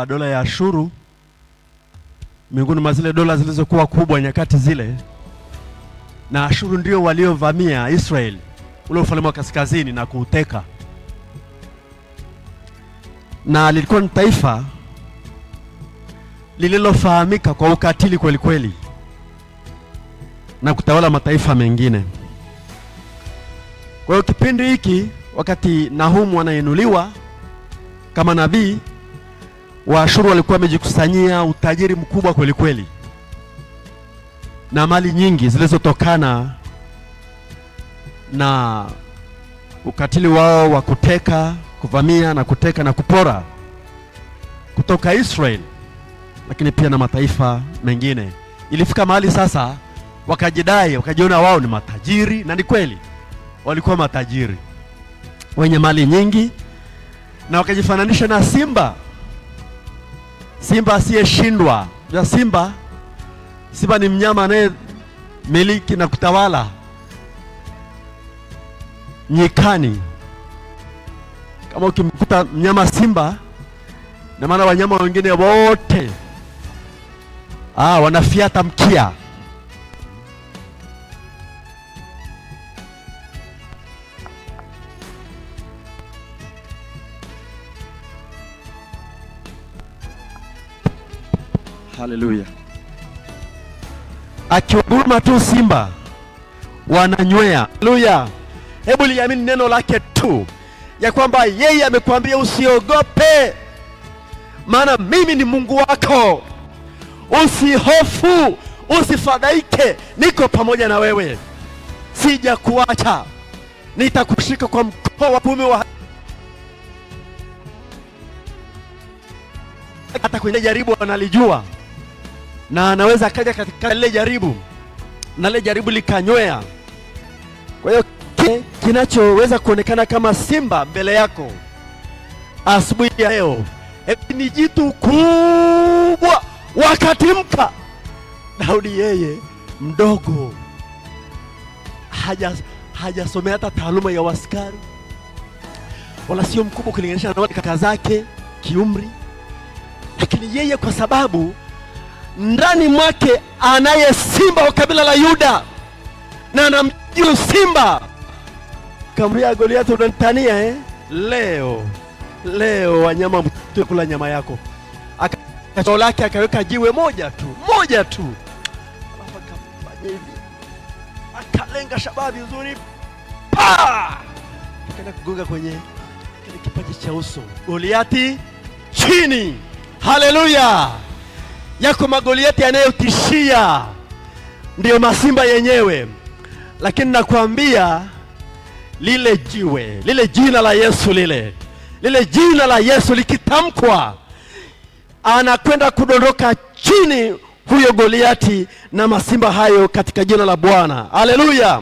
Dola ya Ashuru miongoni mwa zile dola zilizokuwa kubwa nyakati zile, na Ashuru ndio waliovamia Israeli, ule ufalme wa kaskazini, na kuuteka, na lilikuwa ni taifa lililofahamika kwa ukatili kweli kweli na kutawala mataifa mengine. Kwa hiyo kipindi hiki, wakati Nahumu anainuliwa kama nabii, Waashuru walikuwa wamejikusanyia utajiri mkubwa kweli kweli na mali nyingi zilizotokana na ukatili wao wa kuteka, kuvamia na kuteka na kupora kutoka Israeli, lakini pia na mataifa mengine. Ilifika mahali sasa wakajidai, wakajiona wao ni matajiri, na ni kweli walikuwa matajiri wenye mali nyingi, na wakajifananisha na simba asiyeshindwa. Ya simba ni mnyama anaye miliki na kutawala nyikani. Kama ukimkuta mnyama simba, na maana wanyama wengine wote wanafiata mkia. Haleluya. Akiunguruma tu simba wananywea. Haleluya. Hebu liamini neno lake tu, ya kwamba yeye amekwambia usiogope, maana mimi ni Mungu wako. Usihofu, usifadhaike, niko pamoja na wewe, sija kuacha, nitakushika kwa mkono wa kuume wa. Hata kwenye jaribu analijua, na anaweza akaja katika lile jaribu na lile jaribu likanywea. Kwa hiyo kinachoweza kuonekana kama simba mbele yako asubuhi ya leo ni jitu kubwa. Wakatimka. Daudi yeye mdogo, hajasomea hata taaluma ya askari, wala sio mkubwa kulinganisha na kaka zake kiumri, lakini yeye kwa sababu ndani mwake anaye simba wa kabila la Yuda na anamjua simba, kamwambia Goliathi, unanitania leo wanyama mtakula nyama yako. Akatoa lake akaweka jiwe moja tu, akalenga shabaha nzuri, akaenda kugonga kwenye kile kipaji cha uso. Goliathi chini. Haleluya. Yako magoliathi yanayotishia, ndio masimba yenyewe, lakini nakwambia lile jiwe, lile jina la Yesu, lile jina la Yesu likitamkwa, anakwenda kudondoka chini huyo Goliathi na masimba hayo katika jina la Bwana. Haleluya.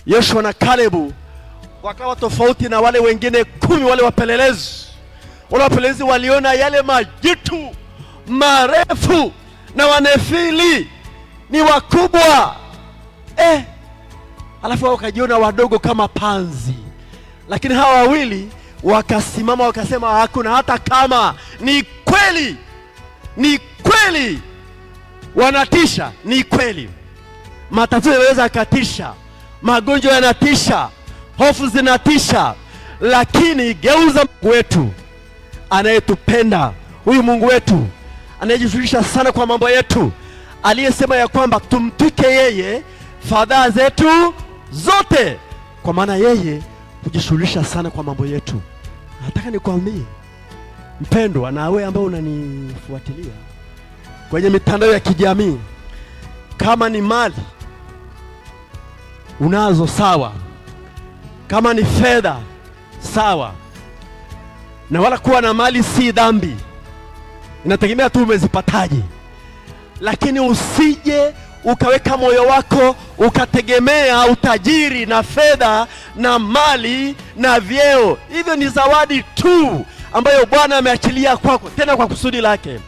Yoshua na Kalebu wakawa tofauti na wale wengine 10, wale wapelelezi. Wale wapelelezi waliona yale majitu marefu na wanefili ni wakubwa, alafu wakajiona wadogo kama panzi. Lakini hawa wawili wakasimama wakasema, hakuna hata kama. Ni kweli wanatisha, ni kweli. Matatizo yanaweza katisha, magonjwa yanatisha, hofu zinatisha, lakini geuza Mungu wetu anayetupenda, huyu Mungu wetu anayejishughulisha sana kwa mambo yetu, aliyesema ya kwamba tumtwike yeye fadhaa zetu zote, kwa maana yeye hujishughulisha sana kwa mambo yetu. Nataka nikwambie mpendwa, na wewe ambao unanifuatilia kwenye mitandao ya kijamii, kama ni mali unazo sawa, kama ni fedha sawa, na wala kuwa na mali si dhambi, inategemea tu umezipataje. Lakini usije ukaweka moyo wako ukategemea utajiri na fedha na mali na vyeo. Hivyo ni zawadi tu ambayo Bwana ameachilia kwako, tena kwa kusudi lake.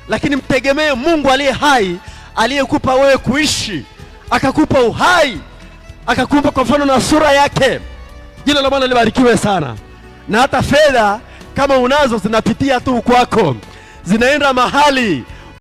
Lakini mtegemee Mungu aliye hai, aliyekupa wewe kuishi, akakupa uhai, akakupa kwa mfano na sura yake. Jina la Bwana libarikiwe sana. Na hata fedha kama unazo zinapitia tu kwako, zinaenda mahali